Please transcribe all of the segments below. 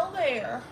still there.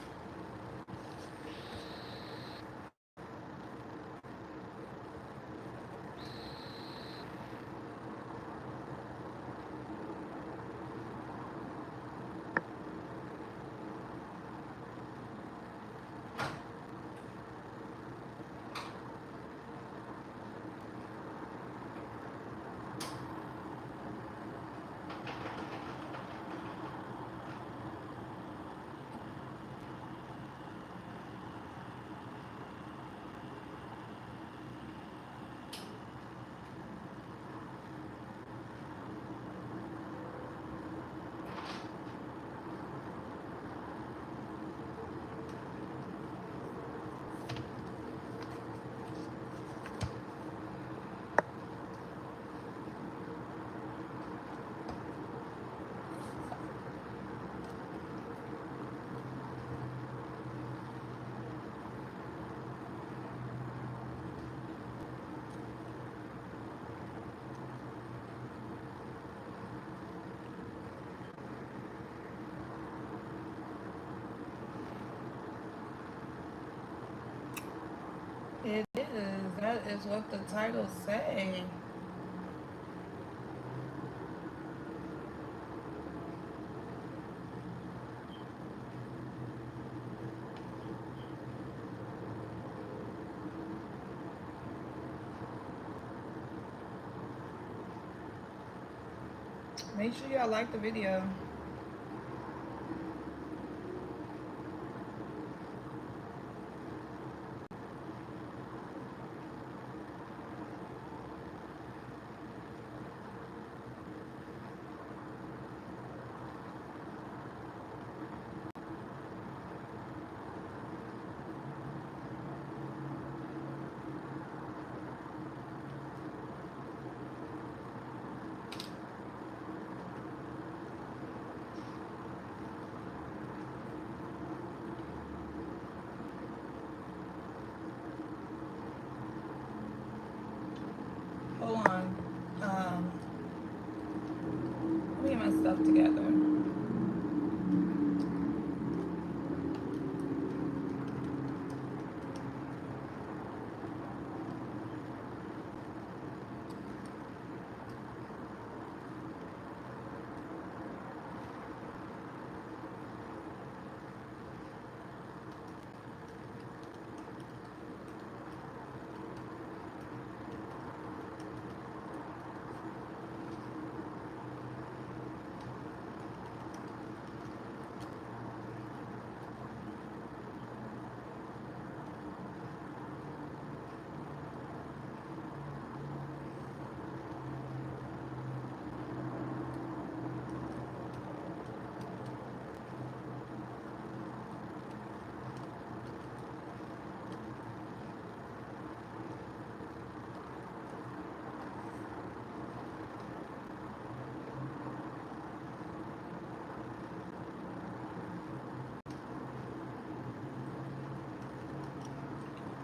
It is. That is what the titles say. Make sure y'all like the video. Hold on. Let me get my stuff together.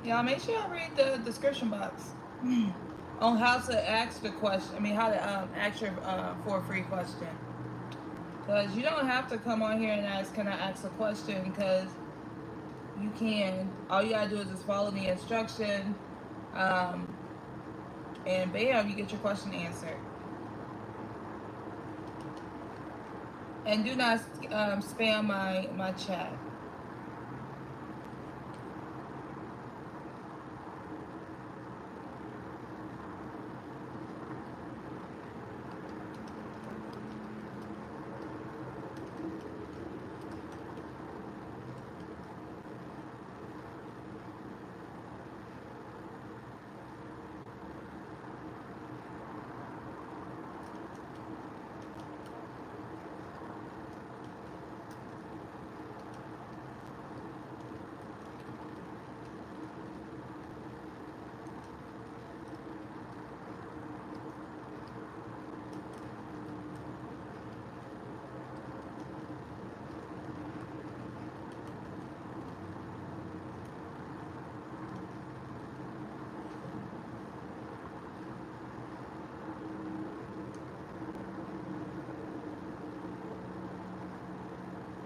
Y'all make sure y'all read the description box on how to ask the question. I mean, how to ask your for a free question. Because you don't have to come on here and ask, can I ask a question? Because you can. All you gotta do is just follow the instruction, um, and bam, you get your question answered. And do not spam my chat.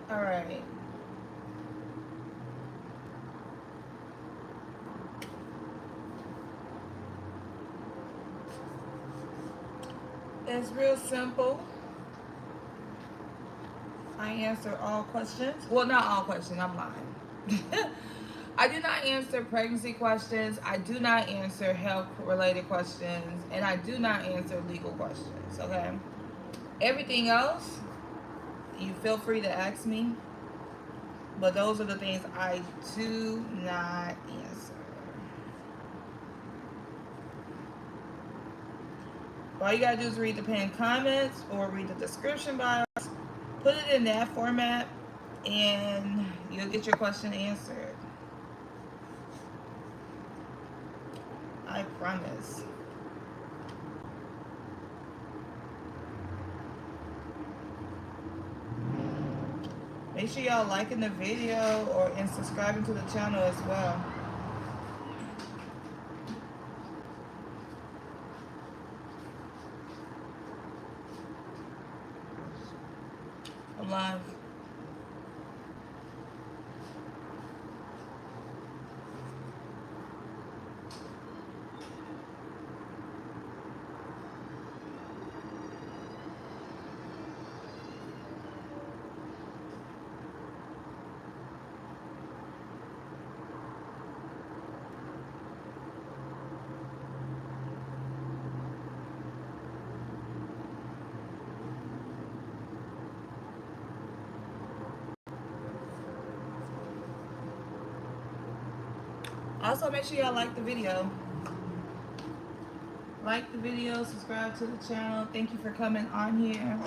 All right. It's real simple. I answer all questions. Well, not all questions. I'm lying. I do not answer pregnancy questions. I do not answer health-related questions. And I do not answer legal questions, okay? Everything else, you feel free to ask me. But those are the things I do not answer. All you gotta do is read the pinned comments or read the description box. Put it in that format and you'll get your question answered. I promise. Make sure y'all liking the video and subscribing to the channel as well. I'm live. Also, make sure y'all like the video. Like the video, subscribe to the channel. Thank you for coming on here.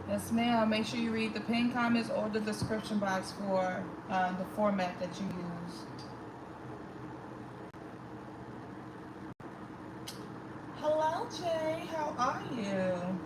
Yes, ma'am. Make sure you read the pinned comments or the description box for the format that you use. Hello, Jay. How are you?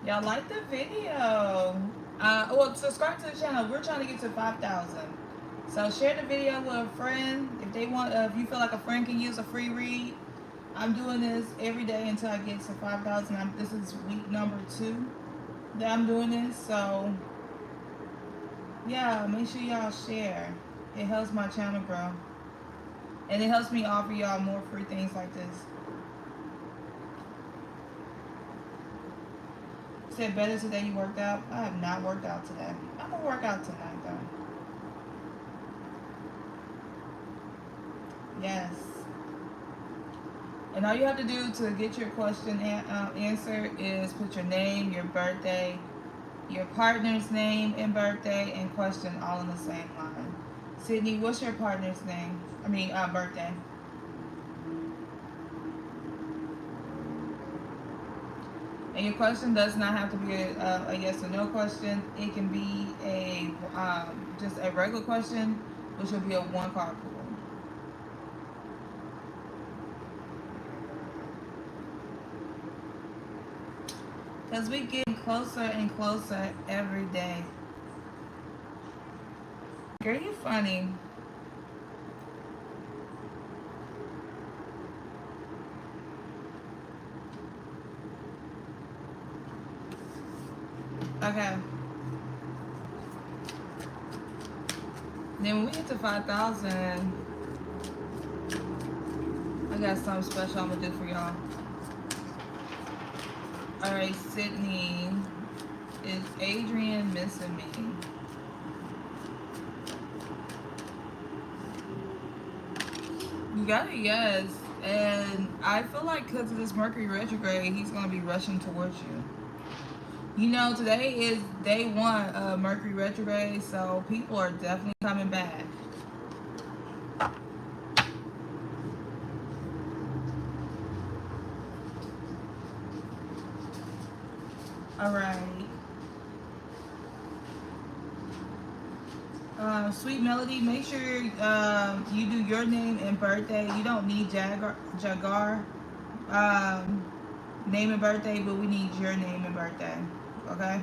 Y'all like the video. Well, subscribe to the channel. We're trying to get to 5,000. So share the video with a friend. If they want, if you feel like a friend can use a free read, I'm doing this every day until I get to 5,000. This is week number 2 that I'm doing this. So yeah, make sure y'all share. It helps my channel grow. And it helps me offer y'all more free things like this. Said better today you worked out. I have not worked out today. I'm gonna work out tonight though. Yes. And all you have to do to get your question answered is put your name, your birthday, your partner's name and birthday, and question all in the same line. Sydney, what's your partner's name? Birthday. And your question does not have to be a yes or no question. It can be a just a regular question, which will be a 1-card pool. Because we getting closer and closer every day. Girl, you funny. Okay. Then when we get to 5,000, I got something special I'm gonna do for y'all. All right, Sydney, is Adrian missing me? You got it, yes. And I feel like because of this Mercury retrograde, he's going to be rushing towards you. You know, today is day one of Mercury retrograde, so people are definitely coming back. All right. Sweet Melody, make sure you do your name and birthday. You don't need Jagar um, name and birthday, but we need your name and birthday. Okay?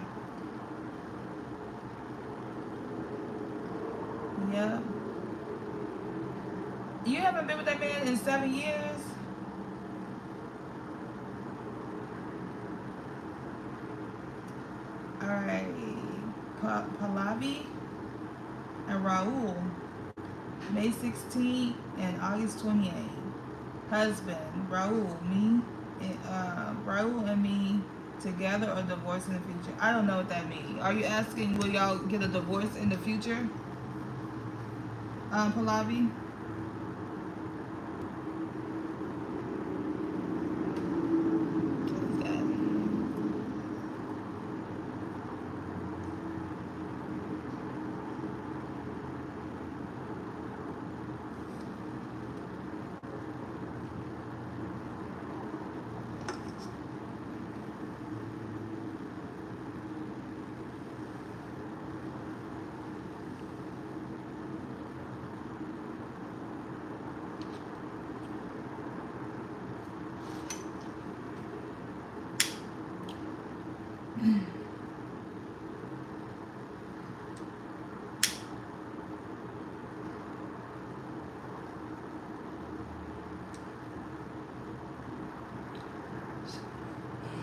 Yeah. You haven't been with that man in 7 years? All right. Pallavi and Raul, May 16th and August 28th. Husband, Raul and me together or divorce in the future. I don't know what that means. Are you asking will y'all get a divorce in the future? Pallavi? What is that?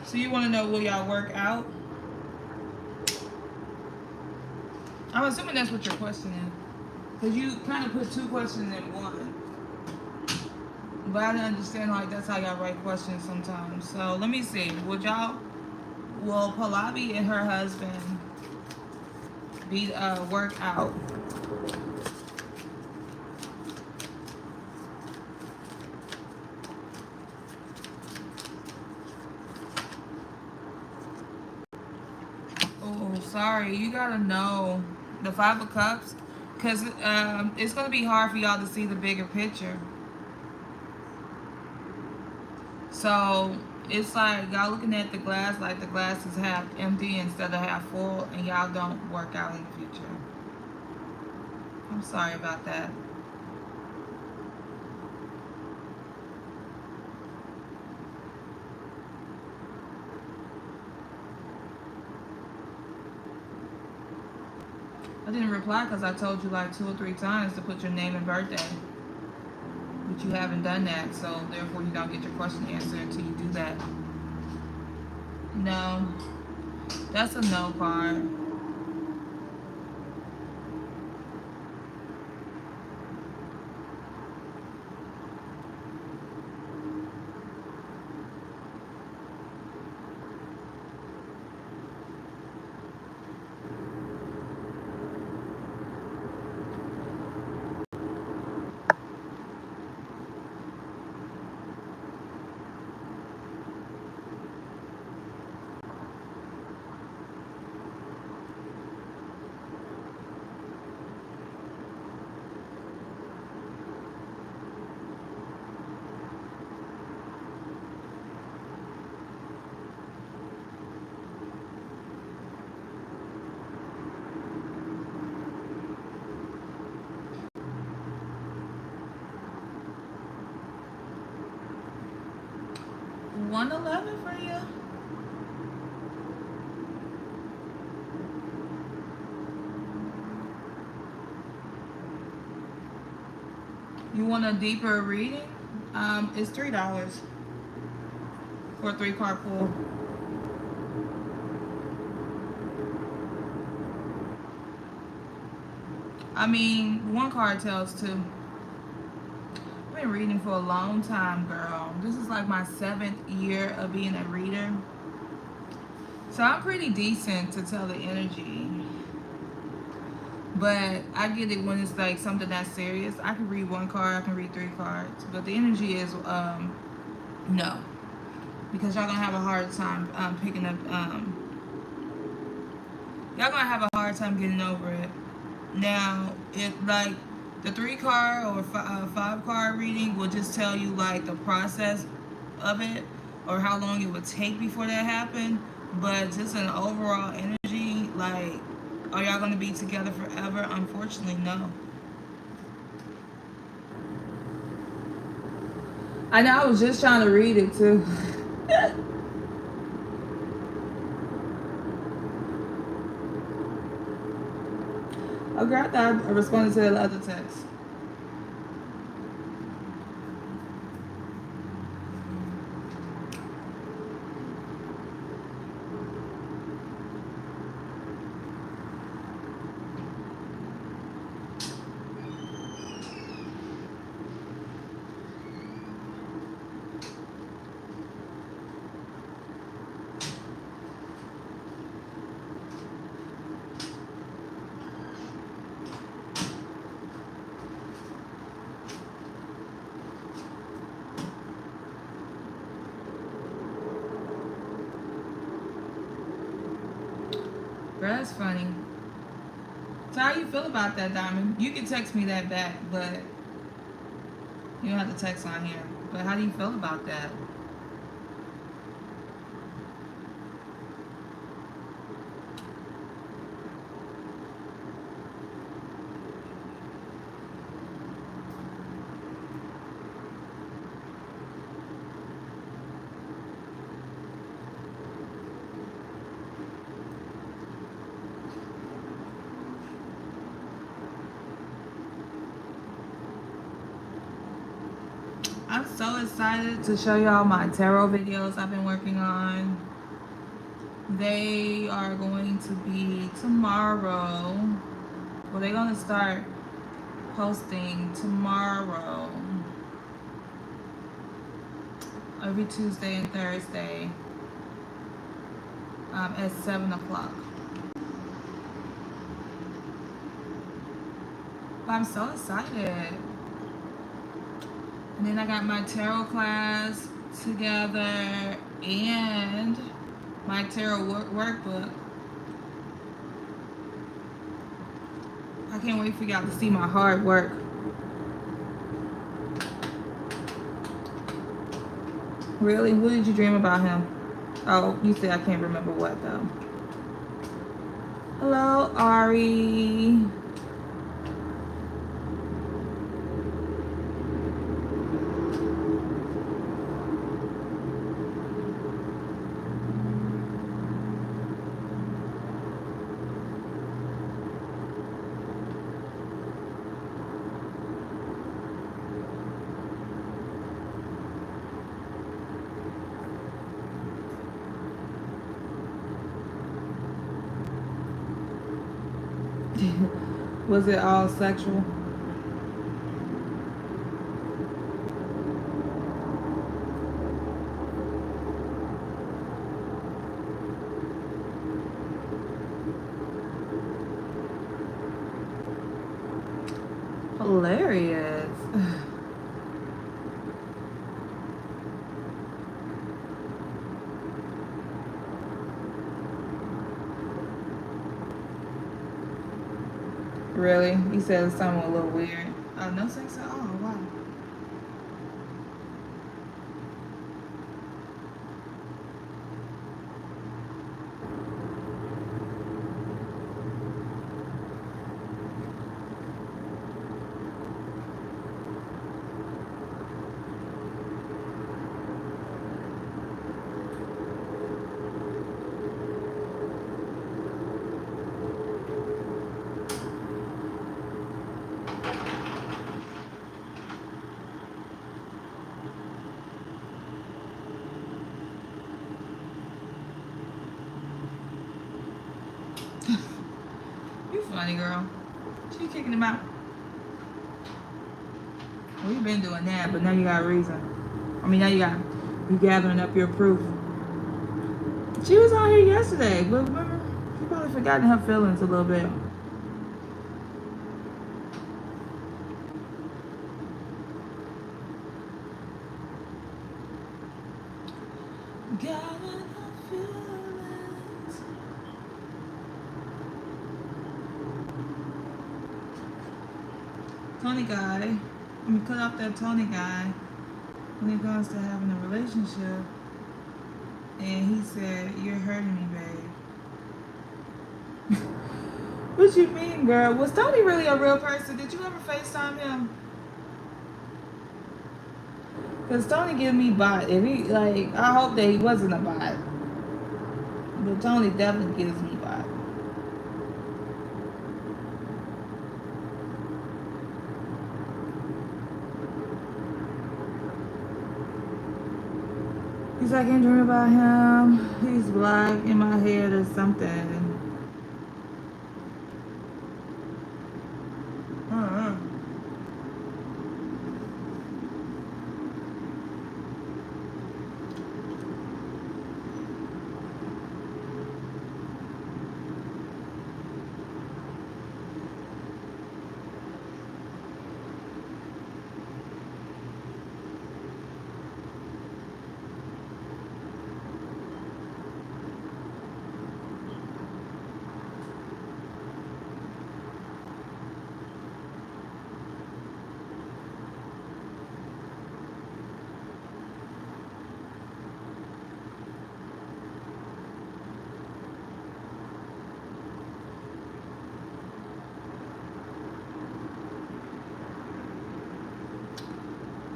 So you want to know will y'all work out? I'm assuming that's what your question is. Because you kind of put two questions in one. But I didn't understand like that's how y'all write questions sometimes. So let me see. Will Pallavi and her husband be work out? Oh, sorry. You gotta know the Five of Cups, because it's gonna be hard for y'all to see the bigger picture. So it's like y'all looking at the glass like the glass is half empty instead of half full, and y'all don't work out in the future. I'm sorry about that. I didn't reply because I told you like 2 or 3 times to put your name and birthday. But you haven't done that, so therefore you don't get your question answered until you do that. No, that's a no card. $111 for you. You want a deeper reading? It's $3 for a 3 card pull. I mean, one card tells two. I've been reading for a long time, girl. This is like my 7th year of being a reader. So I'm pretty decent to tell the energy. But I get it when it's like something that's serious. I can read one card, I can read 3 cards, but the energy is no, because y'all gonna have a hard time picking up. Y'all gonna have a hard time getting over it. Now, if like the 3 card or 5 card reading will just tell you like the process of it or how long it would take before that happened, but just an overall energy, like, are y'all gonna be together forever? Unfortunately, no. I know. I was just trying to read it too. Okay, I thought I responded to the other text. That's funny. So how you feel about that, Diamond? You can text me that back, but you don't have to text on here. But how do you feel about that? I'm so excited to show y'all my tarot videos I've been working on. They are going to be tomorrow. Well, they're going to start posting tomorrow, every Tuesday and Thursday at 7 o'clock. But I'm so excited. And then I got my tarot class together and my tarot workbook. I can't wait for y'all to see my hard work. Really? What did you dream about him? Oh, you said I can't remember what though. Hello, Ari. Was it all sexual? Hilarious. Really? You said something a little weird. Oh, no sex at all? Wow. You funny girl. She kicking him out. Well, you've been doing that, but now you got a reason. I mean, now you gathering up your proof. She was on here yesterday, but remember, she probably forgotten her feelings a little bit. Got enough feelings. Tony guy. I mean, cut off that Tony guy when it comes to having a relationship. And he said, "You're hurting me, babe." What you mean, girl? Was Tony really a real person? Did you ever FaceTime him? Cause Tony give me bot. If he like, I hope that he wasn't a bot. But Tony definitely gives me bot. He's like, I'm dreaming about him. He's black in my head or something. Uh-uh.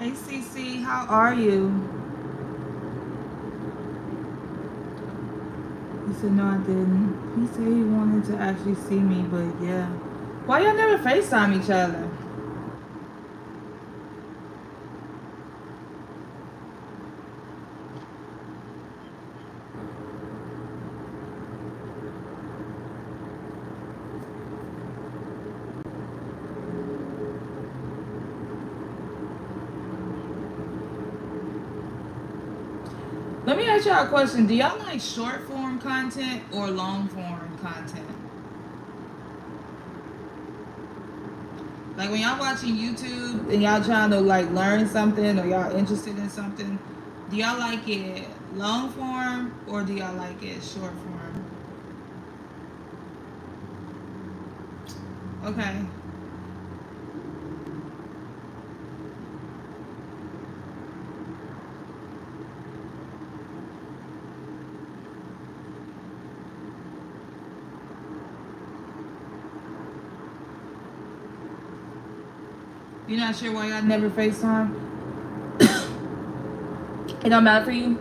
Hey CC, how are you? He said no, I didn't. He said he wanted to actually see me, but yeah. Why y'all never FaceTime each other? Let me ask y'all a question. Do y'all like short form content or long form content? Like when y'all watching YouTube and y'all trying to like learn something or y'all interested in something, do y'all like it long form or do y'all like it short form? Okay. You're not sure why y'all never FaceTime? It don't matter for you?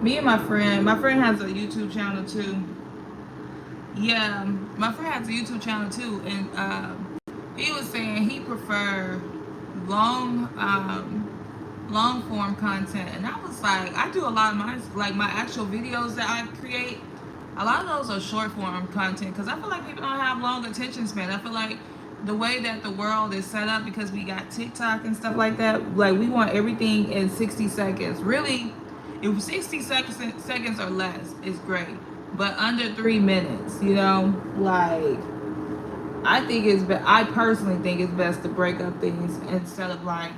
Me and my friend has a YouTube channel too. Yeah, my friend has a YouTube channel too, and he was saying he prefer long long form content, and I was like, I do a lot of my like my actual videos that I create. A lot of those are short form content because I feel like people don't have long attention span. I feel like the way that the world is set up because we got TikTok and stuff like that, like we want everything in 60 seconds. Really, if 60 seconds or less is great, but under 3 minutes, you know, like I personally think it's best to break up things instead of like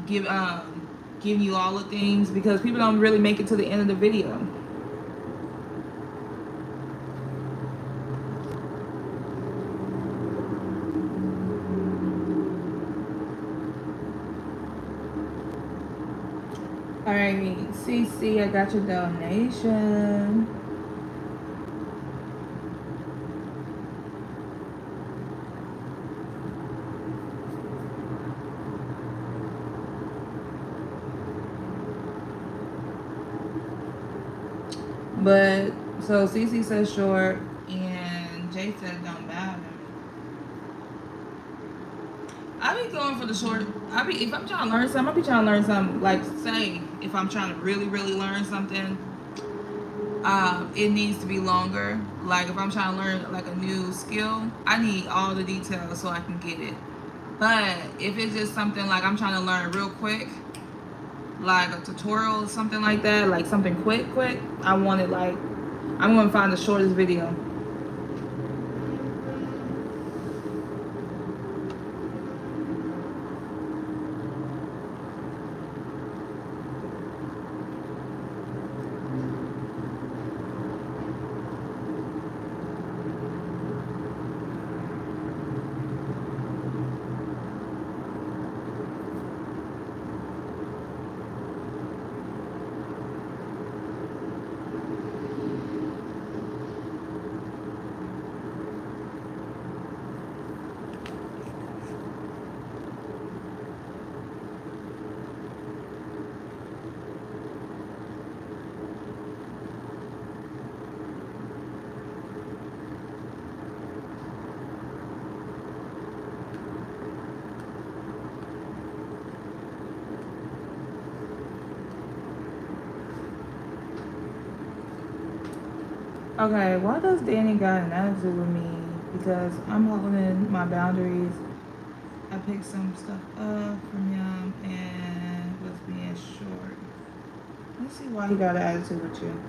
give giving you all the things because people don't really make it to the end of the video. Alright, CC, I got your donation. But so CC says short and Jay said it don't matter. I be going for the short. If I'm trying to learn something, I be trying to learn something. Like say if I'm trying to really learn something, it needs to be longer. Like if I'm trying to learn like a new skill, I need all the details so I can get it. But if it's just something like I'm trying to learn real quick, like a tutorial or something like that, like something quick, I want it like I'm gonna find the shortest video. Okay, why does Danny got an attitude with me? Because I'm holding my boundaries. I picked some stuff up from him and was being short. Let's see why he got an attitude with you.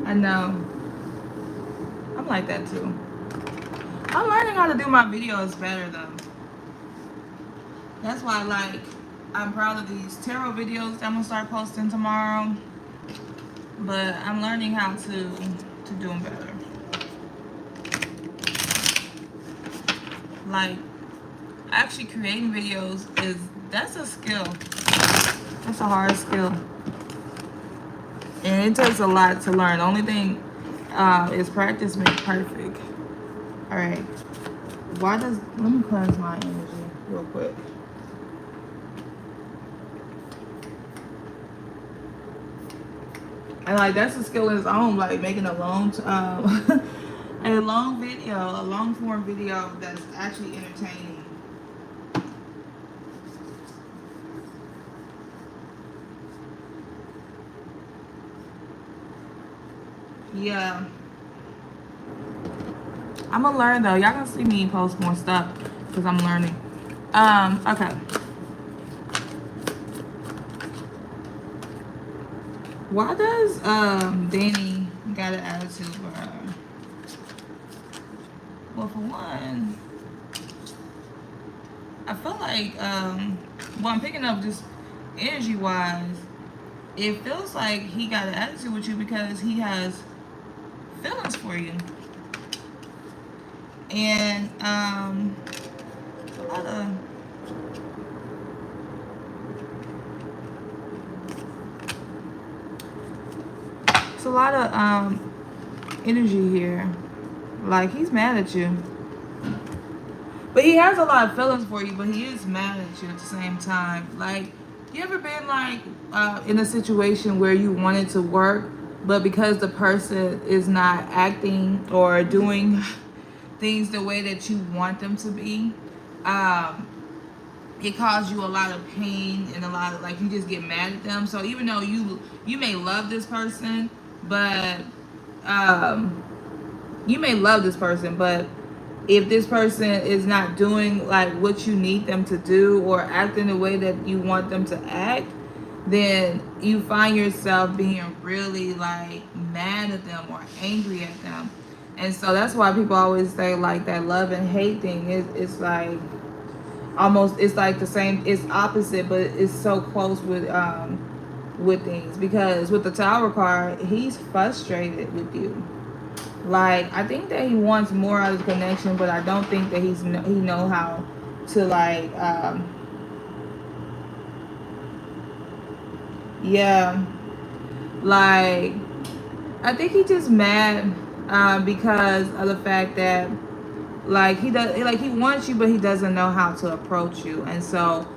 I know. I'm like that too. I'm learning how to do my videos better though. That's why I'm proud of these tarot videos that I'm gonna start posting tomorrow. But I'm learning how to do them better. Like actually creating videos that's a skill. That's a hard skill. And it takes a lot to learn. The only thing is practice makes perfect. Alright. Let me cleanse my energy real quick. And that's a skill in its own, making a long a long video, a long form video that's actually entertaining. Yeah. I'm gonna learn though. Y'all gonna see me post more stuff because I'm learning. Okay. Why does Danny got an attitude with her? Well, for one, I feel like well, I'm picking up just energy wise. It feels like he got an attitude with you because he has feelings for you. And it's a lot of energy here. Like he's mad at you. But he has a lot of feelings for you, but he is mad at you at the same time. Like, you ever been in a situation where you wanted to work, but because the person is not acting or doing things the way that you want them to be, it caused you a lot of pain and a lot of you just get mad at them. So even though you may love this person, but you may love this person, but if this person is not doing what you need them to do or acting the way that you want them to act, then you find yourself being really mad at them or angry at them. And so that's why people always say that love and hate thing is almost, it's the same, it's opposite, but it's so close with things. Because with the Tower card, he's frustrated with you. I think that he wants more out of the connection, but I don't think that he know how to yeah, I think he's just mad because of the fact that he wants you, but he doesn't know how to approach you. And so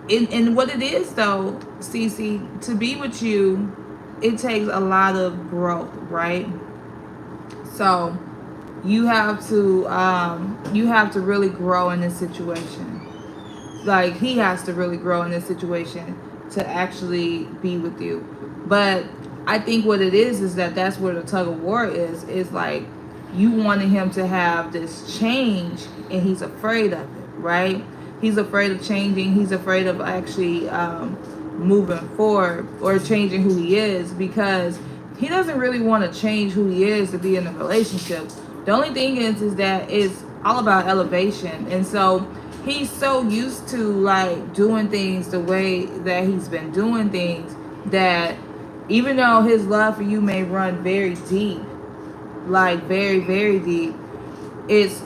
and what it is though, Cece, to be with you, it takes a lot of growth, right? So you have to really grow in this situation. He has to really grow in this situation to actually be with you. But I think what it is that that's where the tug of war is you wanting him to have this change, and he's afraid of it, right? He's afraid of changing. He's afraid of actually moving forward or changing who he is, because he doesn't really want to change who he is to be in a relationship. The only thing is that it's all about elevation. And so he's so used to doing things the way that he's been doing things, that even though his love for you may run very deep, very, very deep, it's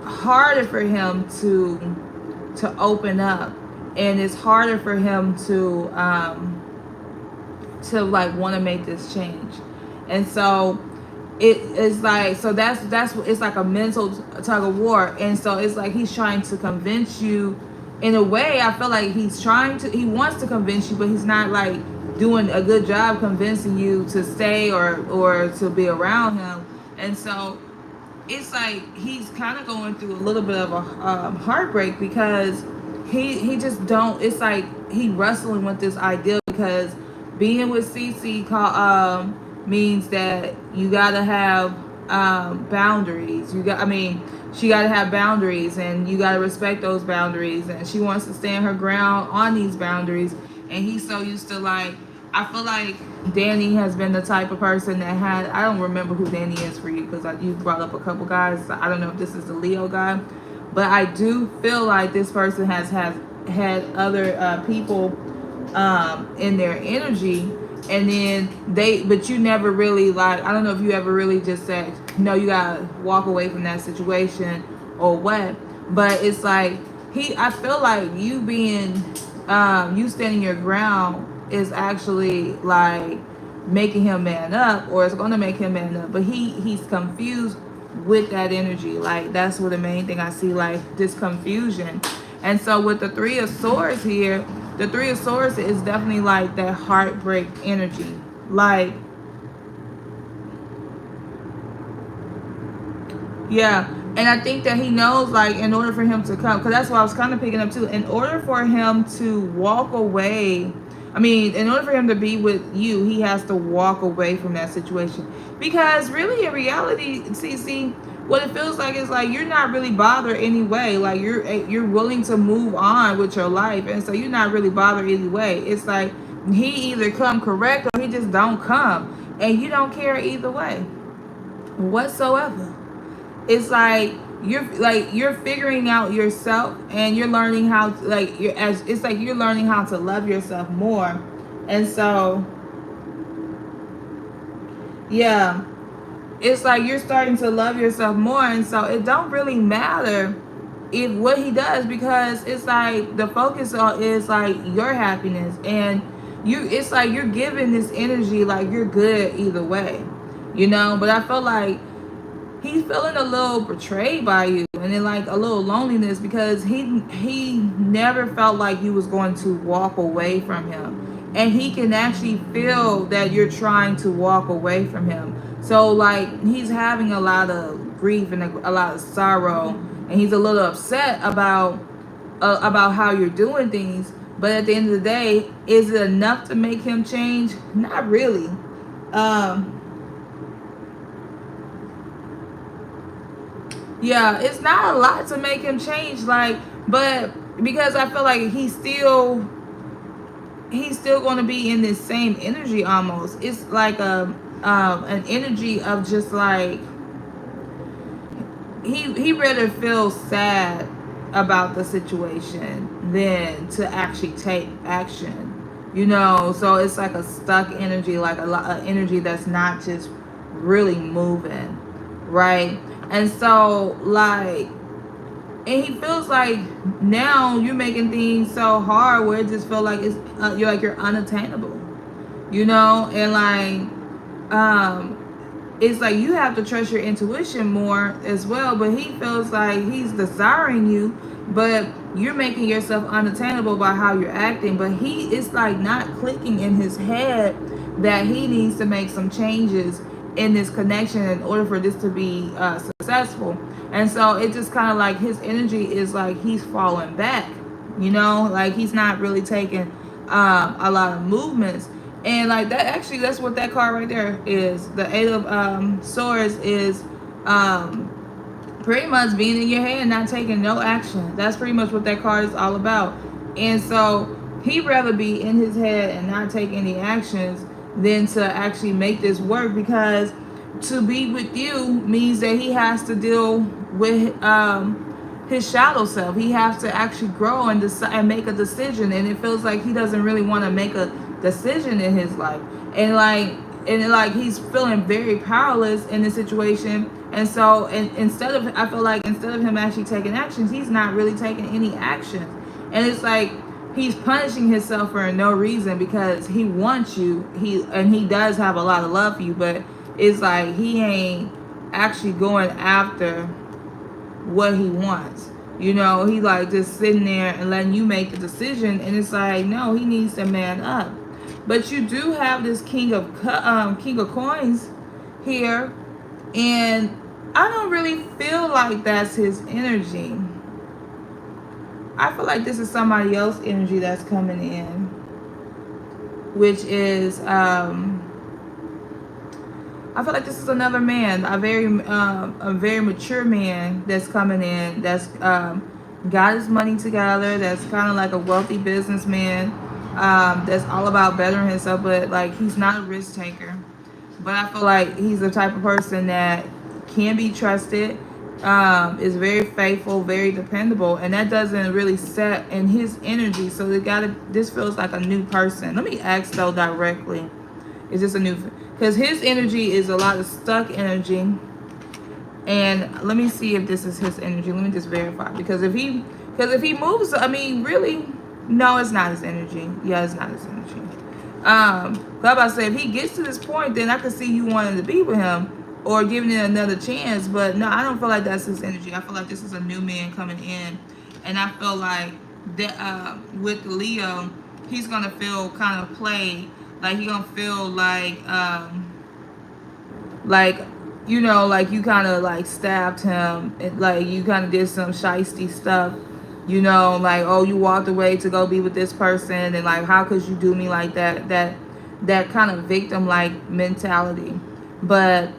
harder for him to open up, and it's harder for him to want to make this change. And so it's so that's it's a mental tug of war. And so it's he's trying to convince you. In a way, I feel like he wants to convince you, but he's not doing a good job convincing you to stay or to be around him. And so it's he's kind of going through a little bit of a heartbreak, because he just don't. It's like he wrestling with this idea because being with CC means that you gotta have boundaries. I mean, she gotta have boundaries, and you gotta respect those boundaries. And she wants to stand her ground on these boundaries. And he's so used to like. I feel like Danny has been the type of person that had. I don't remember who Danny is for you because you brought up a couple guys. I don't know if this is the Leo guy, but I do feel like this person has had other people in their energy, and then but you never really like. I don't know if you ever really just said no. You gotta walk away from that situation or what. But it's like I feel like you being you standing your ground is actually like making him man up, or it's going to make him man up. But he's confused with that energy. Like that's what the main thing I see, like this confusion. And so with the Three of Swords here, the Three of Swords is definitely like that heartbreak energy. Like, yeah. And I think that he knows, like, in order for him to come, because that's what I was kind of picking up too, in order for him to walk away, I mean, in order for him to be with you, he has to walk away from that situation. Because really, in reality, see, what it feels like is like you're not really bothered anyway. Like you're willing to move on with your life, and so you're not really bothered anyway. It's like he either come correct or he just don't come, and you don't care either way, whatsoever. It's like you're figuring out yourself, and you're learning how to, like it's like you're learning how to love yourself more. And so yeah, it's like you're starting to love yourself more. And so it don't really matter if what he does, because it's like the focus is like your happiness, and it's like you're giving this energy like you're good either way, but I feel like he's feeling a little betrayed by you, and then like a little loneliness, because he never felt like you was going to walk away from him, and he can actually feel that you're trying to walk away from him. So like he's having a lot of grief and a lot of sorrow, and he's a little upset about how you're doing things. But at the end of the day, is it enough to make him change? Not really. Yeah, it's not a lot to make him change, like, but because I feel like he's still going to be in this same energy almost. It's like an energy of just like he rather feels sad about the situation than to actually take action, so it's like a stuck energy, like a lot of energy that's not just really moving, right? And so like, and he feels like now you're making things so hard where it just feels like you're unattainable, and like it's like you have to trust your intuition more as well. But he feels like he's desiring you, but you're making yourself unattainable by how you're acting. But it's like not clicking in his head that he needs to make some changes in this connection in order for this to be successful. And so it just kind of like his energy is like he's falling back, like he's not really taking a lot of movements. And like that, actually that's what that card right there is. The Eight of Swords is pretty much being in your head and not taking no action. That's pretty much what that card is all about. And so he'd rather be in his head and not take any actions than to actually make this work, because to be with you means that he has to deal with his shadow self. He has to actually grow and decide and make a decision, and it feels like he doesn't really want to make a decision in his life, and he's feeling very powerless in this situation. And so I feel like instead of him actually taking actions, he's not really taking any actions, and it's like he's punishing himself for no reason, because he wants you. He does have a lot of love for you, but it's like he ain't actually going after what he wants. He like just sitting there and letting you make the decision, and it's like no, he needs to man up. But you do have this King of Coins here, and I don't really feel like that's his energy. I feel like this is somebody else's energy that's coming in, which is I feel like this is another man, a very mature man that's coming in. That's got his money together. That's kind of like a wealthy businessman. That's all about bettering himself, but like he's not a risk taker. But I feel like he's the type of person that can be trusted. Is very faithful, very dependable, and that doesn't really set in his energy. So they gotta. This feels like a new person. Let me ask though directly. Is this a new? Because his energy is a lot of stuck energy. And let me see if this is his energy. Let me just verify. Because if he moves, I mean, really, no, it's not his energy. Yeah, it's not his energy. But I say if he gets to this point, then I could see you wanting to be with him or giving it another chance. But no, I don't feel like that's his energy. I feel like this is a new man coming in, and I feel like that with Leo, he's gonna feel kind of played. Like he gonna feel like you know, like you kind of like stabbed him, and like you kind of did some shisty stuff, you know, like oh you walked away to go be with this person, and like how could you do me like that? That kind of victim like mentality. But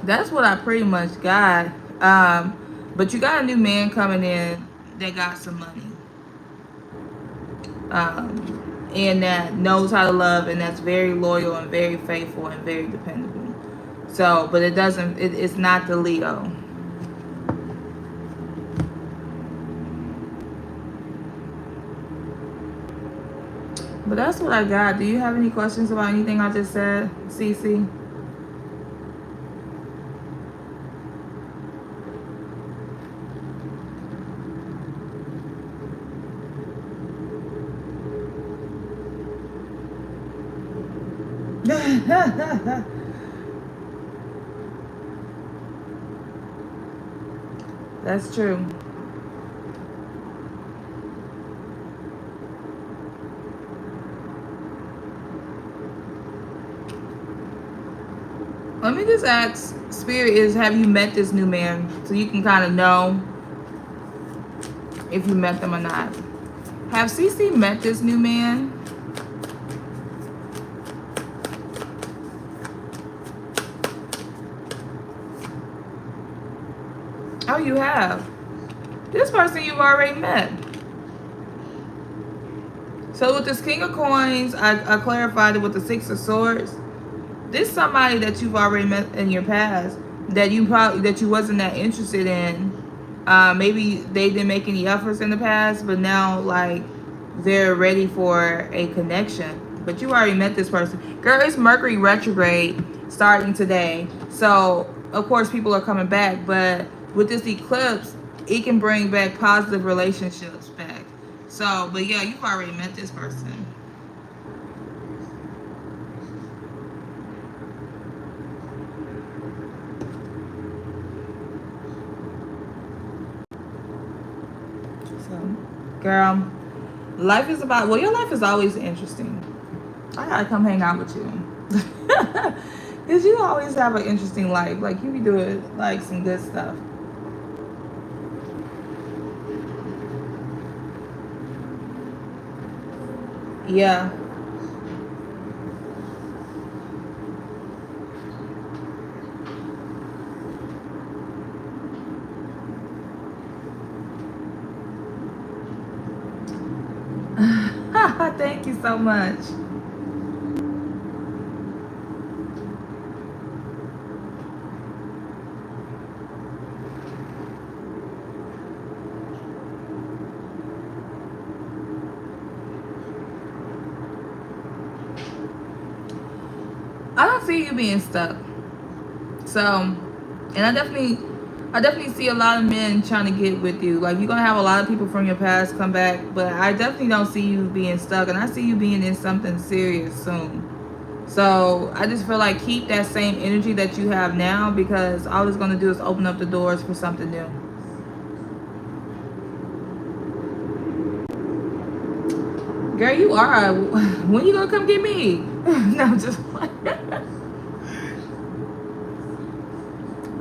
that's what I pretty much got. But you got a new man coming in that got some money. And that knows how to love, and that's very loyal and very faithful and very dependable. So, but it doesn't, it's not the Leo. But that's what I got. Do you have any questions about anything I just said, Cece? That's true. Let me just ask, Spirit, is have you met this new man? So you can kind of know if you met them or not. Have CC met this new man? Oh, you have. This person you've already met. So with this King of Coins, I clarified it with the Six of Swords. This is somebody that you've already met in your past that you wasn't that interested in. Maybe they didn't make any efforts in the past, but now like they're ready for a connection. But you already met this person. Girl, it's Mercury retrograde starting today. So of course people are coming back, but with this eclipse, it can bring back positive relationships back. So, but yeah, you've already met this person. So, girl, life is about, well, your life is always interesting. I gotta come hang out with you. Because you always have an interesting life. Like, you be doing, like, some good stuff. Yeah. Thank you so much. I don't see you being stuck. So, and I definitely see a lot of men trying to get with you. Like, you're gonna have a lot of people from your past come back, but I definitely don't see you being stuck, and I see you being in something serious soon. So I just feel like keep that same energy that you have now, because all it's gonna do is open up the doors for something new. Girl, you are. When you gonna come get me? No, I'm just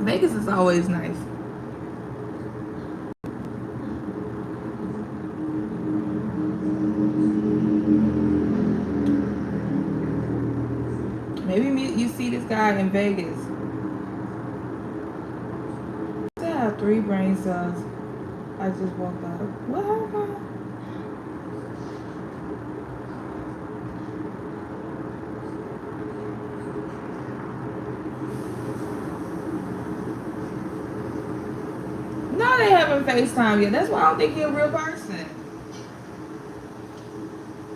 Vegas is always nice. Maybe you see this guy in Vegas. I have 3 brain cells. I just woke up. What happened? No, they haven't FaceTime yet. That's why I don't think he's a real person.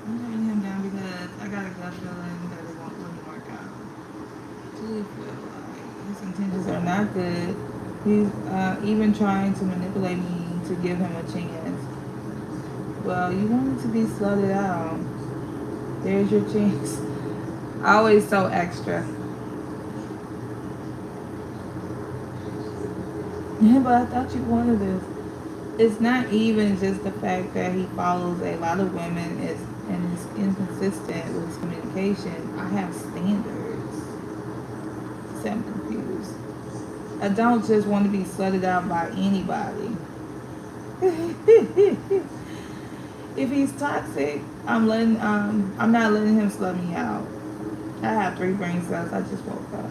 I'm letting him down because I got a gut feeling that it won't really work out. Truly feel like his intentions are not good. He's even trying to manipulate me to give him a chance. Well, you wanted to be slutted out. There's your chance. Always so extra. Yeah, but I thought you wanted this. It's not even just the fact that he follows a lot of women and is inconsistent with his communication. I have standards. So I'm confused. I don't just want to be slutted out by anybody. If he's toxic, I'm not letting him slut me out. I have 3 brain cells. I just woke up.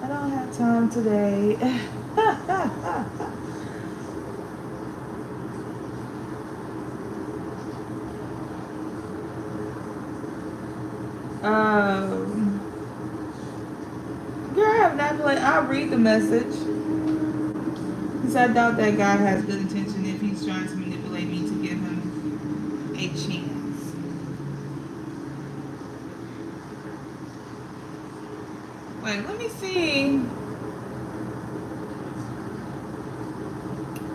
I don't have time today. Girl, I have not played. I'll read the message. He said, I doubt that guy has good intention if he's trying to manipulate me to give him a chance. Wait, let me see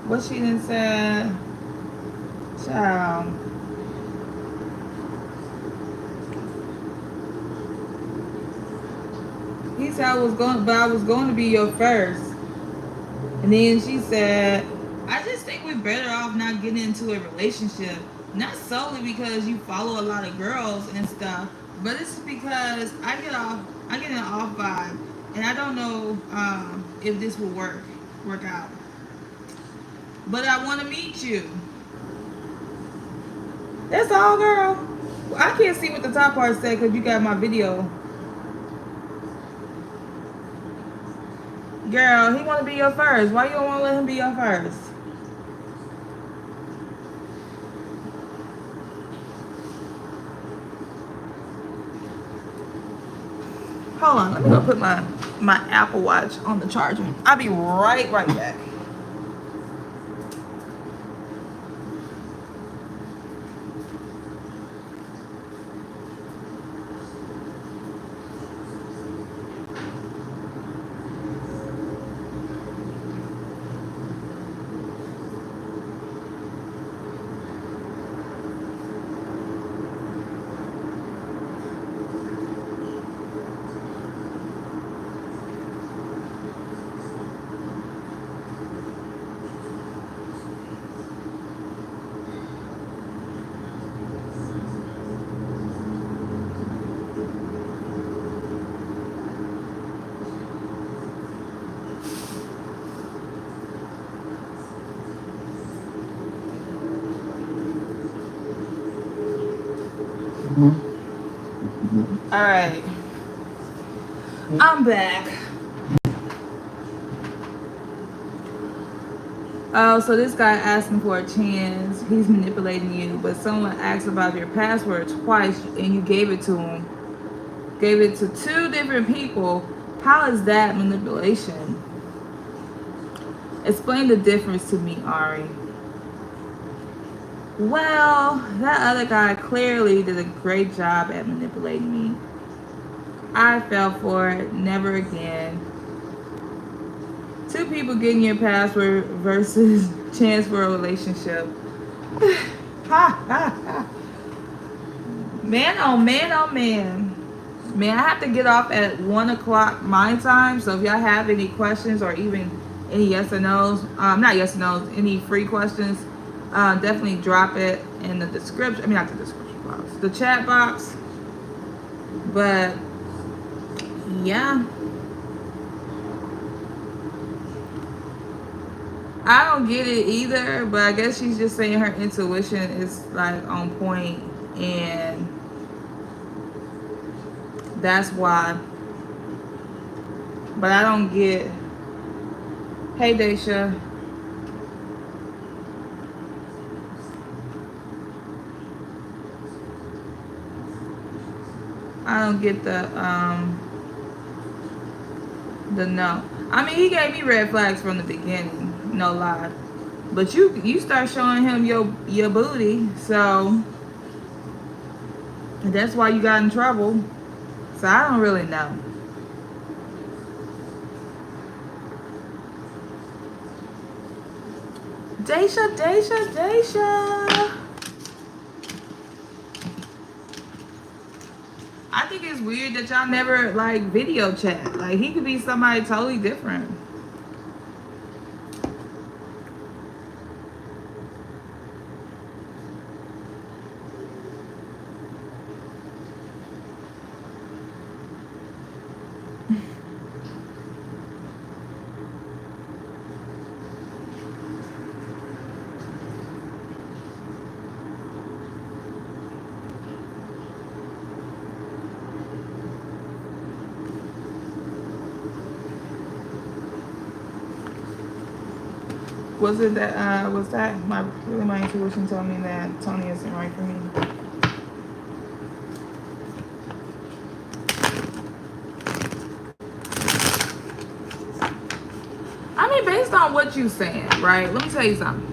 what she done said. Child. He said I was going to be your first. And then she said, I just think we're better off not getting into a relationship. Not solely because you follow a lot of girls and stuff, but it's because I get an off vibe, and I don't know if this will work out. But I want to meet you. That's all, girl. I can't see what the top part said because you got my video. Girl, he want to be your first. Why you don't want to let him be your first? Hold on, let me go put my Apple Watch on the charger. I'll be right back. All right, I'm back. Oh, so this guy asking for a chance. He's manipulating you, but someone asked about your password twice and you gave it to him. Gave it to 2 different people. How is that manipulation? Explain the difference to me, Ari. Well, that other guy clearly did a great job at manipulating me. I fell for it. Never again. 2 people getting your password versus chance for a relationship. Man, oh man, oh man. Man, I have to get off at 1 o'clock my time. So if y'all have any questions or even any yes or no's, not yes or no's, any free questions, definitely drop it in the description. I mean, not the description box, the chat box. But yeah, I don't get it either. But I guess she's just saying her intuition is like on point, and That's why. But I don't get. Hey, Daisha. I don't get the no. I mean, he gave me red flags from the beginning, no lie. But you start showing him your booty, so that's why you got in trouble. So I don't really know. Daisha. I think it's weird that y'all never like video chat. Like he could be somebody totally different. Was it that was that my intuition told me that Tony isn't right for me? I mean, based on what you saying, right? Let me tell you something.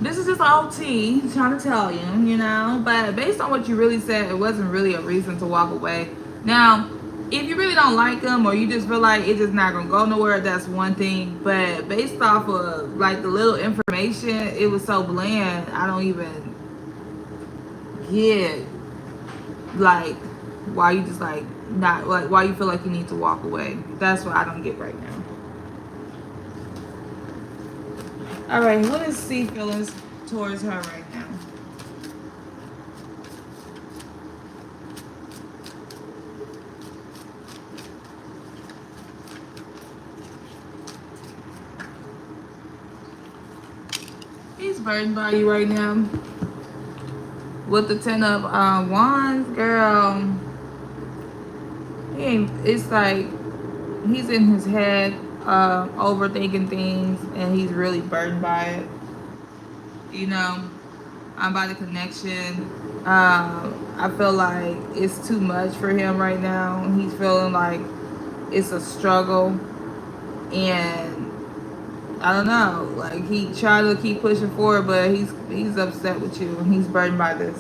This is just all tea trying to tell you, you know. But based on what you really said, it wasn't really a reason to walk away. Now, if you really don't like them or you just feel like it's just not gonna go nowhere, that's one thing. But based off of like the little information, it was so bland. I don't even get like why you just like not like why you feel like you need to walk away. That's what I don't get right now. All right, what is C feelings towards her right now? He's burdened by you right now. With the 10 of wands, girl. It's like he's in his head, overthinking things, and he's really burdened by it. You know, by the connection. I feel like it's too much for him right now. He's feeling like it's a struggle, and I don't know. Like he tried to keep pushing forward, but he's upset with you. He's burdened by this.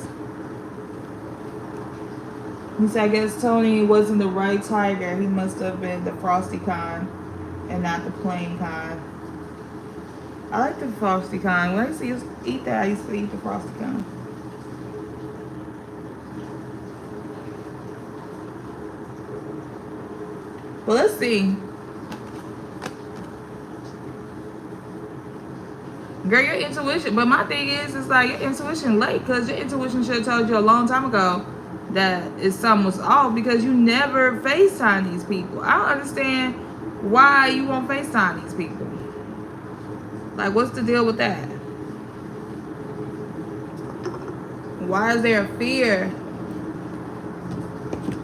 He said, I guess Tony wasn't the right tiger. He must have been the frosty kind and not the plain kind. I like the frosty kind. When I used to eat that, I used to eat the frosty kind. Well, let's see. Girl, your intuition. But my thing is, it's like your intuition late, because your intuition should have told you a long time ago that something was off, because you never FaceTime these people. I don't understand why you won't FaceTime these people. Like, what's the deal with that? Why is there a fear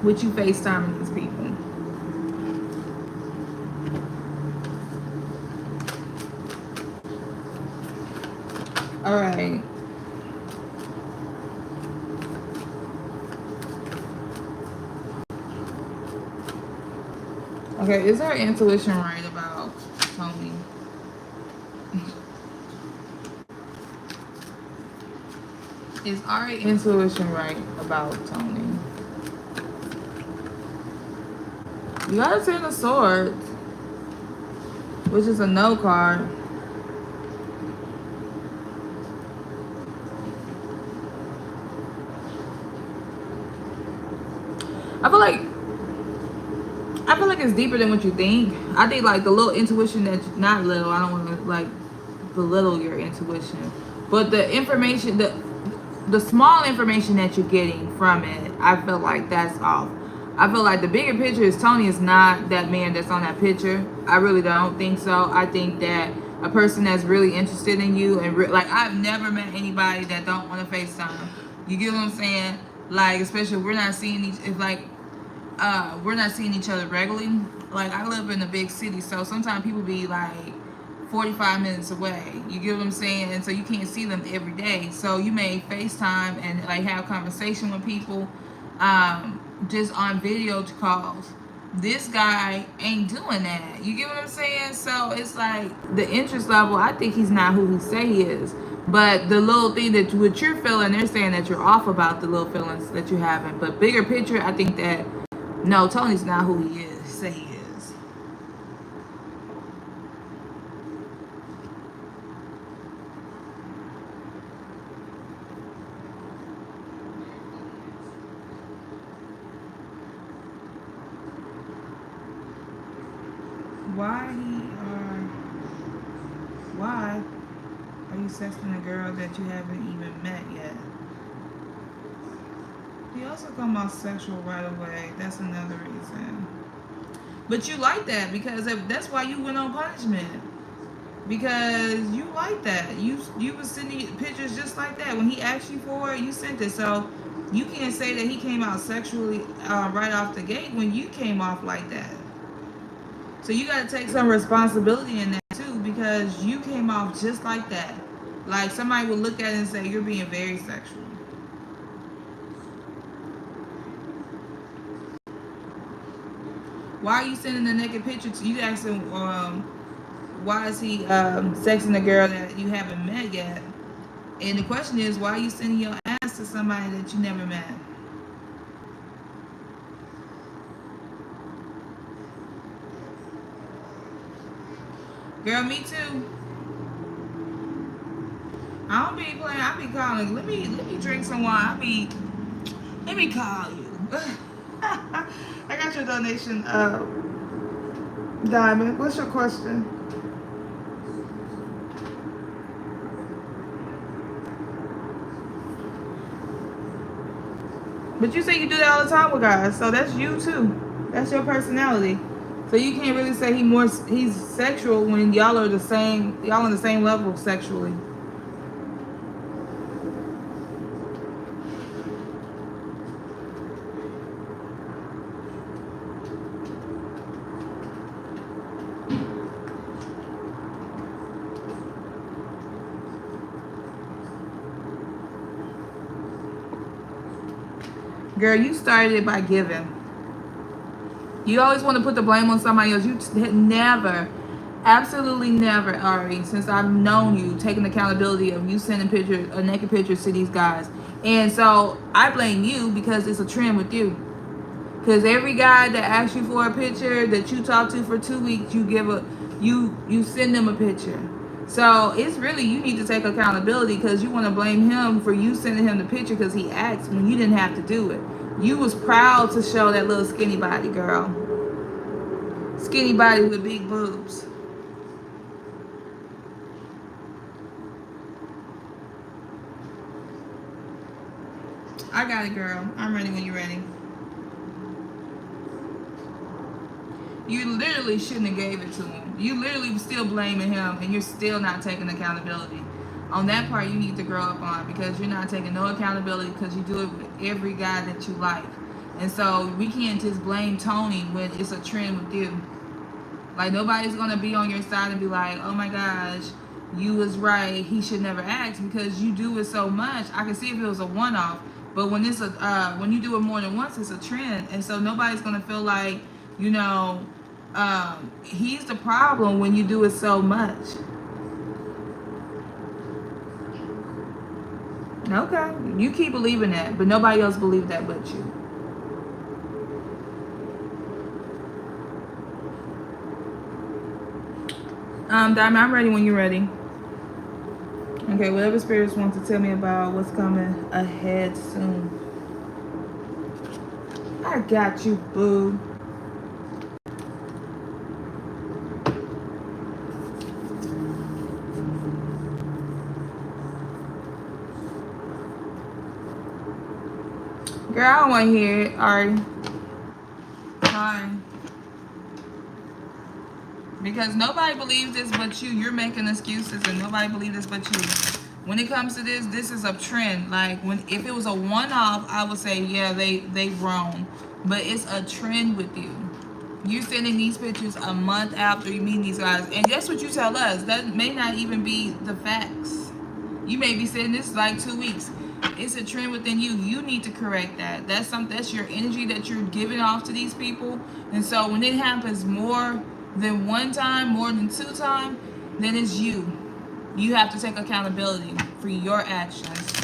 with you FaceTiming these people? All right. Okay, is our intuition right about Tony? Is our intuition right about Tony? You got a 10 of swords, which is a no card. I feel like it's deeper than what you think. I think like the little intuition that not little. I don't want to like belittle your intuition, but the information, the small information that you're getting from it, I feel like that's off. I feel like the bigger picture is Tony is not that man that's on that picture. I really don't think so. I think that a person that's really interested in you and like I've never met anybody that don't want to FaceTime. You get what I'm saying? Like, especially if we're not seeing each, if like we're not seeing each other regularly. Like, I live in a big city, so sometimes people be like 45 minutes away. You get what I'm saying? And so you can't see them every day. So you may FaceTime and like have conversation with people just on video calls. This guy ain't doing that. You get what I'm saying? So it's like the interest level, I think he's not who he say he is. But the little thing that what you're feeling, they're saying that you're off about the little feelings that you're having. But bigger picture, I think that no, Tony's not who he is. Say he is. Why are you sexting a girl that you haven't even met yet? He also come off sexual right away. That's another reason. But you like that because that's why you went on punishment. Because you like that. You was sending pictures just like that. When he asked you for it, you sent it. So you can't say that he came out sexually right off the gate when you came off like that. So you got to take some responsibility in that too, because you came off just like that. Like somebody would look at it and say you're being very sexual. Why are you sending a naked picture to you? Asking why is he sexing a girl that you haven't met yet? And the question is, why are you sending your ass to somebody that you never met? Girl, me too. I don't be playing. I be calling. Let me drink some wine. Let me call you. I got your donation, Diamond. What's your question? But you say you do that all the time with guys, so that's you too. That's your personality. So you can't really say he's sexual when y'all are the same. Y'all on the same level sexually. Girl, you started it by giving. You always want to put the blame on somebody else. You never, absolutely never, Ari, since I've known you, taking accountability of you sending pictures, naked pictures to these guys. And so I blame you because it's a trend with you. Because every guy that asks you for a picture that you talk to for 2 weeks, you send them a picture. So it's really, you need to take accountability because you want to blame him for you sending him the picture because he asked when you didn't have to do it. You was proud to show that little skinny body, girl. Skinny body with big boobs. I got it, girl. I'm ready when you're ready. You literally shouldn't have gave it to him. You literally still blaming him and you're still not taking accountability. On that part, you need to grow up on because you're not taking no accountability because you do it with every guy that you like. And so we can't just blame Tony when it's a trend with you. Like nobody's going to be on your side and be like, oh my gosh, you was right. He should never ask because you do it so much. I can see if it was a one-off. But when it's when you do it more than once, it's a trend. And so nobody's going to feel like, you know, he's the problem when you do it so much. Okay, you keep believing that, but nobody else believes that but you. Diamond, I'm ready when you're ready. Okay, whatever spirits want to tell me about what's coming ahead soon. I got you, boo. Girl, I don't want to hear it, Ari. Fine. Because nobody believes this but you. You're making excuses and nobody believes this but you. When it comes to this is a trend. Like if it was a one-off, I would say, yeah, they wrong. but it's a trend with you. You're sending these pictures a month after you meet these guys, and that's what you tell us. That may not even be the facts. You may be saying this is like 2 weeks. It's a trend within you. You need to correct that. That's something. That's your energy that you're giving off to these people. And so when it happens more than one time, more than 2 times, then it's you. You have to take accountability for your actions.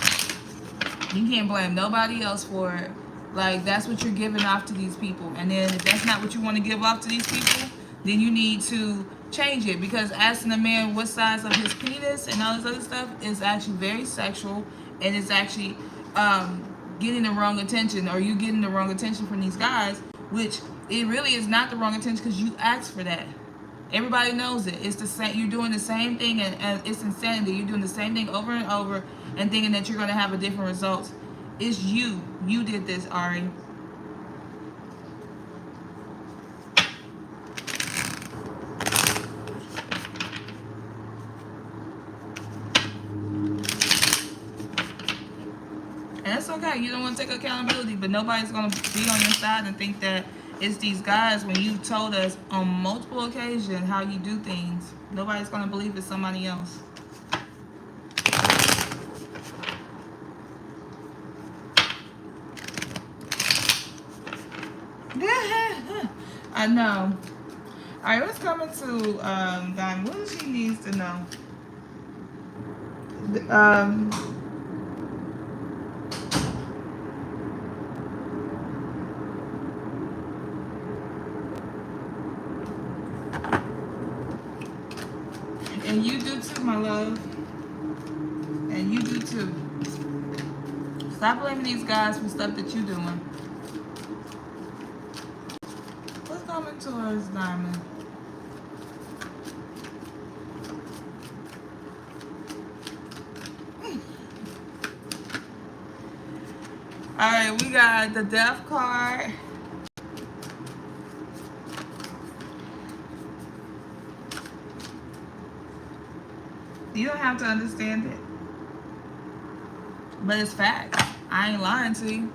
You can't blame nobody else for it. Like, that's what you're giving off to these people. And then if that's not what you want to give off to these people, then you need to change it. Because asking a man what size of his penis and all this other stuff is actually very sexual. And it's actually getting the wrong attention. Or you getting the wrong attention from these guys. Which it really is not the wrong attention because you asked for that. Everybody knows it. It's the same. You're doing the same thing, and it's insanity. You're doing the same thing over and over, and thinking that you're going to have a different result. It's you. You did this, Ari. And that's okay. You don't want to take accountability, but nobody's going to be on your side and think that it's these guys when you told us on multiple occasions how you do things. Nobody's going to believe it's somebody else. I know. Alright, what's coming to Diamond? What does she needs to know? And you do too, my love. And you do too. Stop blaming these guys for stuff that you're doing. What's coming towards Diamond? Alright, we got the Death card. You don't have to understand it. But it's facts. I ain't lying to you.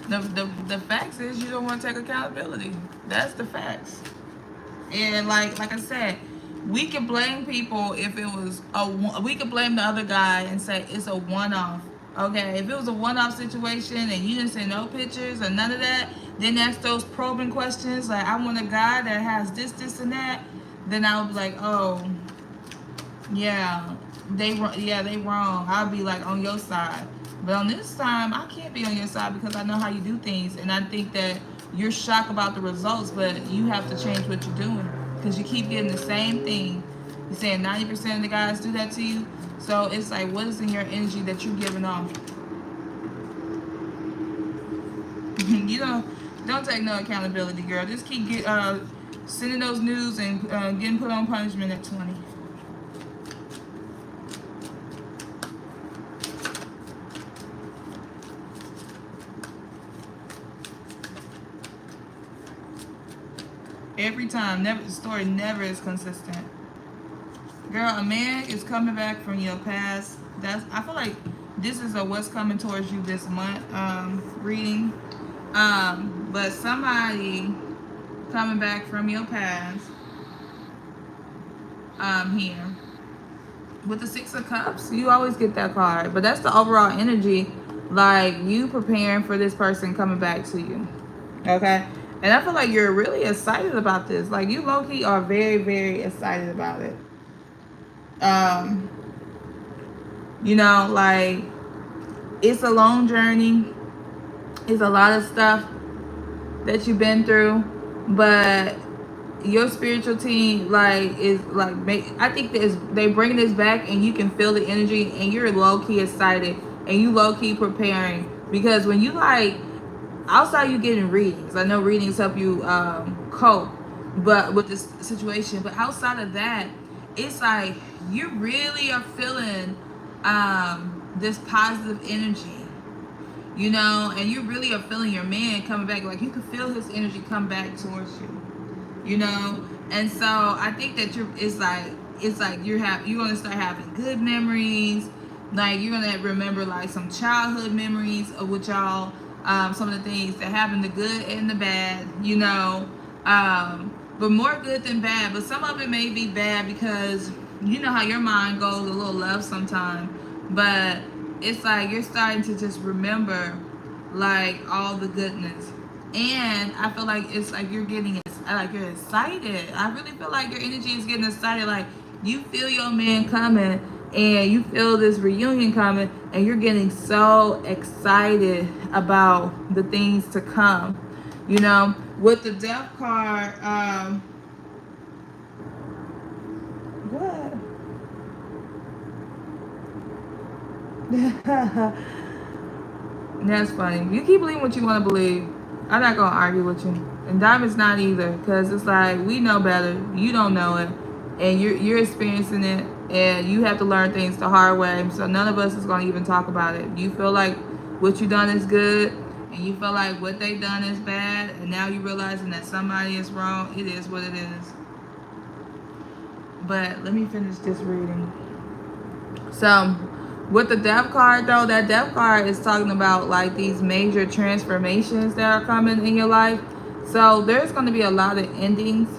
the facts is you don't want to take accountability. That's the facts. And like I said, we can blame people if it was we could blame the other guy and say it's a one-off. Okay, if it was a one-off situation and you didn't send no pictures or none of that, then that's those probing questions. Like, I want a guy that has this, and that. Then I would be like, oh, yeah, they wrong. I'll be like on your side. But on this time, I can't be on your side because I know how you do things. And I think that you're shocked about the results, but you have to change what you're doing. Because you keep getting the same thing. You're saying 90% of the guys do that to you. So it's like, what is in your energy that you're giving off? You don't take no accountability, girl. Just keep sending those news and getting put on punishment at 20. Every time, the story never is consistent. Girl, a man is coming back from your past. I feel like this is a what's coming towards you this month reading. But somebody coming back from your past here with the 6 of Cups. You always get that card, but that's the overall energy. Like, you preparing for this person coming back to you. Okay. And I feel like you're really excited about this. Like, you low-key are very, very excited about it. You know, like, it's a long journey. It's a lot of stuff that you've been through. But your spiritual team, like, is like, I think they bring this back and you can feel the energy and you're low-key excited and you low-key preparing. Because when you, like, outside you getting readings, I know readings help you cope but with this situation, but outside of that, it's like you really are feeling this positive energy, you know, and you really are feeling your man coming back. Like, you can feel his energy come back towards you, you know. And so I think that it's like you're gonna start having good memories. Like, you're gonna remember like some childhood memories of what y'all some of the things that happen, the good and the bad, but more good than bad. But some of it may be bad because you know how your mind goes a little left sometimes. But it's like you're starting to just remember like all the goodness. And I feel like it's like you're getting like you're excited. I really feel like your energy is getting excited. Like you feel your man coming and you feel this reunion coming and you're getting so excited about the things to come. With the death card, what? That's funny. You keep believing what you want to believe. I'm not gonna argue with you, and Diamond's not either, because it's like we know better. You don't know it, and you're experiencing it, and you have to learn things the hard way. So none of us is gonna even talk about it. You feel like what you done is good, and you feel like what they done is bad, and now you realizing that somebody is wrong. It is what it is. But let me finish this reading. So with the death card though, that death card is talking about like these major transformations that are coming in your life. So there's going to be a lot of endings,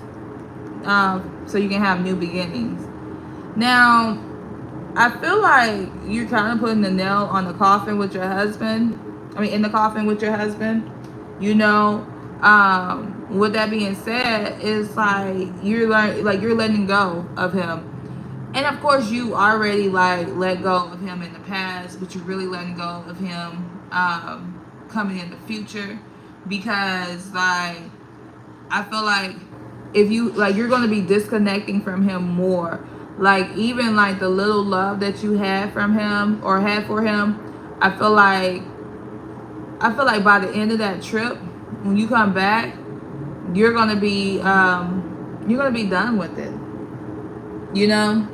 so you can have new beginnings. Now I feel like you're kind of putting the nail on the coffin with your husband. In the coffin with your husband. With that being said, it's like you're letting go of him. And of course, you already like let go of him in the past, but you're really letting go of him coming in the future, because like I feel like if you like, you're gonna be disconnecting from him more. Like even like the little love that you had from him or had for him, I feel like by the end of that trip, when you come back, you're gonna be done with it. You know.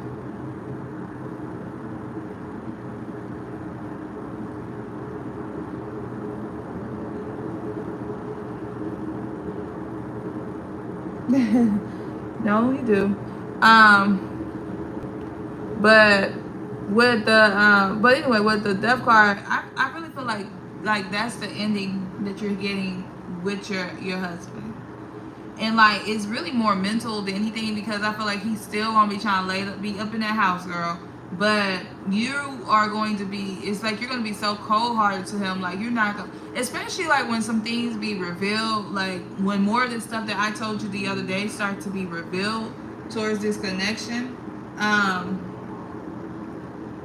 No, you do. But with the but anyway, with the death card, I really feel like that's the ending that you're getting with your husband. And like it's really more mental than anything, because I feel like he's still gonna be trying to be up in that house, girl. But you are going to be, it's like you're going to be so cold-hearted to him. Like you're not going to, especially like when some things be revealed, like when more of the stuff that I told you the other day start to be revealed towards this connection.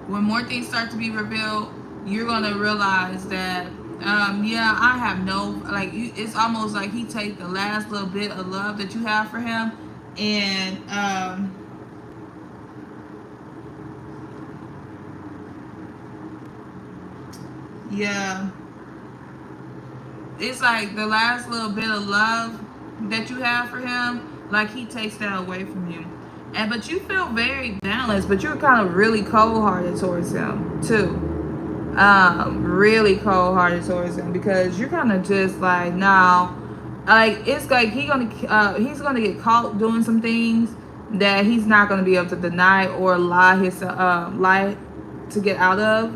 When more things start to be revealed, you're going to realize that yeah, I have no, like it's almost like he take the last little bit of love that you have for him, and yeah, it's like the last little bit of love that you have for him, like he takes that away from you. And but you feel very balanced, but you're kind of really cold-hearted towards him too. Really cold-hearted towards him, because you're kind of just like, now, like it's like he's gonna get caught doing some things that he's not gonna be able to deny or lie to get out of.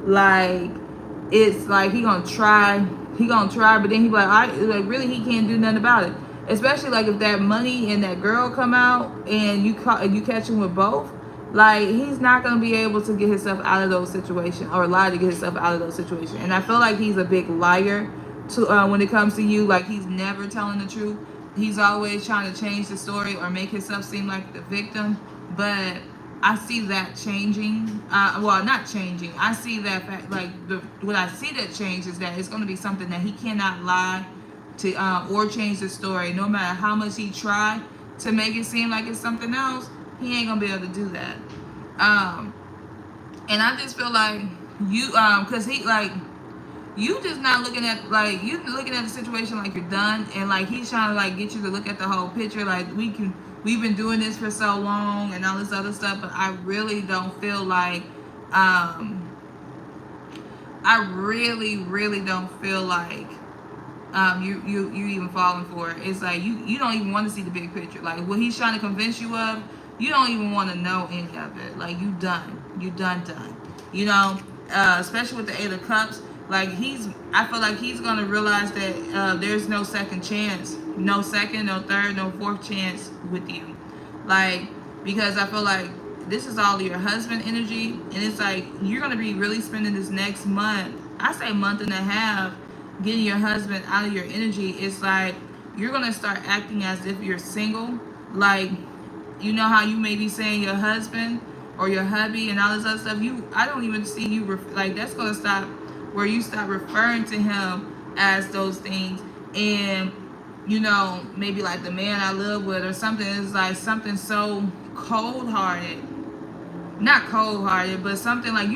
Like it's like he gonna try, but then he be like, like really he can't do nothing about it. Especially like if that money and that girl come out and you catch him with both, like he's not gonna be able to get himself out of those situations, or lie to get himself out of those situations. And I feel like he's a big liar to when it comes to you. Like he's never telling the truth. He's always trying to change the story or make himself seem like the victim. But I see that changing. Well, not changing. I see that fact, like what I see that change is that it's going to be something that he cannot lie to or change the story. No matter how much he try to make it seem like it's something else, he ain't gonna be able to do that. And I just feel like you, cause he like, you just not looking at, like you looking at the situation like you're done, and like he's trying to like get you to look at the whole picture. Like we've been doing this for so long and all this other stuff, but I really don't feel like, I really don't feel like you even falling for it. It's like you don't even want to see the big picture. Like what he's trying to convince you of, you don't even want to know any of it. Like you done. Especially with the 8 of Cups. Like I feel like he's gonna realize that there's no second chance, no second, no third, no fourth chance with you. Like, because I feel like this is all your husband energy, and it's like you're gonna be really spending this next month, I say month and a half, getting your husband out of your energy. It's like you're gonna start acting as if you're single. Like, you know how you may be saying your husband or your hubby and all this other stuff. I don't even see you like that's gonna stop where you stop referring to him as those things, and maybe like the man I live with or something. Is like something so cold hearted, not cold hearted, but something like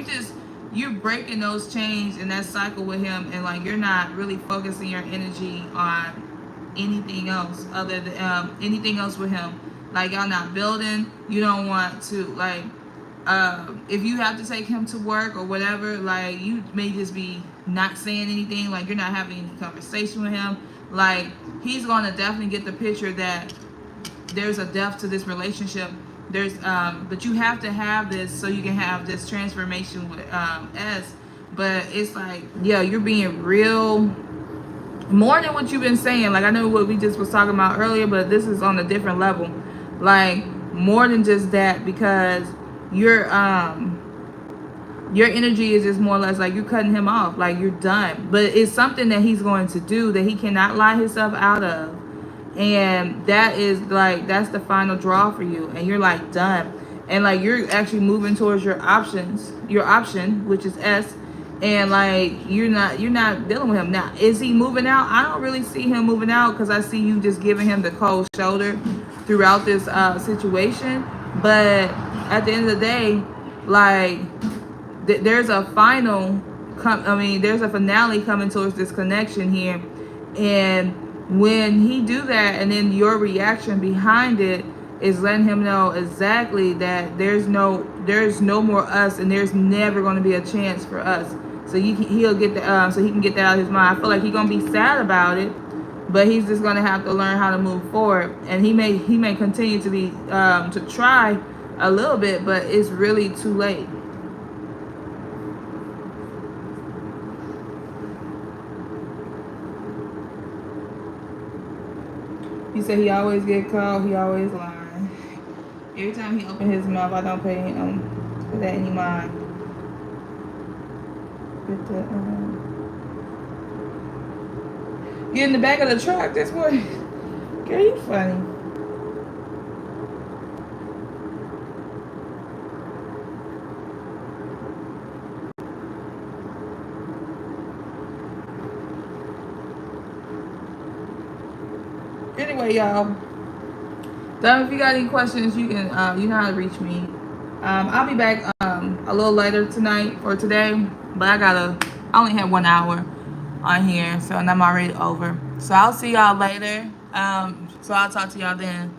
you're breaking those chains in that cycle with him, and like you're not really focusing your energy on anything else other than anything else with him. Like, y'all not building. You don't want to, like, if you have to take him to work or whatever, like, you may just be not saying anything. Like, you're not having any conversation with him. Like, he's going to definitely get the picture that there's a depth to this relationship. But you have to have this so you can have this transformation with S. But it's like, yeah, you're being real, more than what you've been saying. Like, I know what we just was talking about earlier, but this is on a different level. Like, more than just that, because your energy is just more or less like you're cutting him off, like you're done. But it's something that he's going to do that he cannot lie himself out of, and that is like, that's the final draw for you, and you're like done. And like you're actually moving towards your option, which is S. And like you're not dealing with him now. Is he moving out? I don't really see him moving out, because I see you just giving him the cold shoulder throughout this situation. But at the end of the day, like there's a there's a finale coming towards this connection here. And when he do that, and then your reaction behind it is letting him know exactly that there's no more us, and there's never going to be a chance for us. So he'll get so he can get that out of his mind. I feel like he's gonna be sad about it, but he's just gonna have to learn how to move forward. And he may continue to be to try a little bit, but it's really too late. He said he always get called, he always lying. Every time he open his mouth, I don't pay him for that any mind. Get in the back of the truck. That's what. Girl, you funny. Anyway, y'all. If you got any questions, you can you know how to reach me. I'll be back a little later tonight or today, but I only have 1 hour on here, so, and I'm already over. So I'll see y'all later. So I'll talk to y'all then.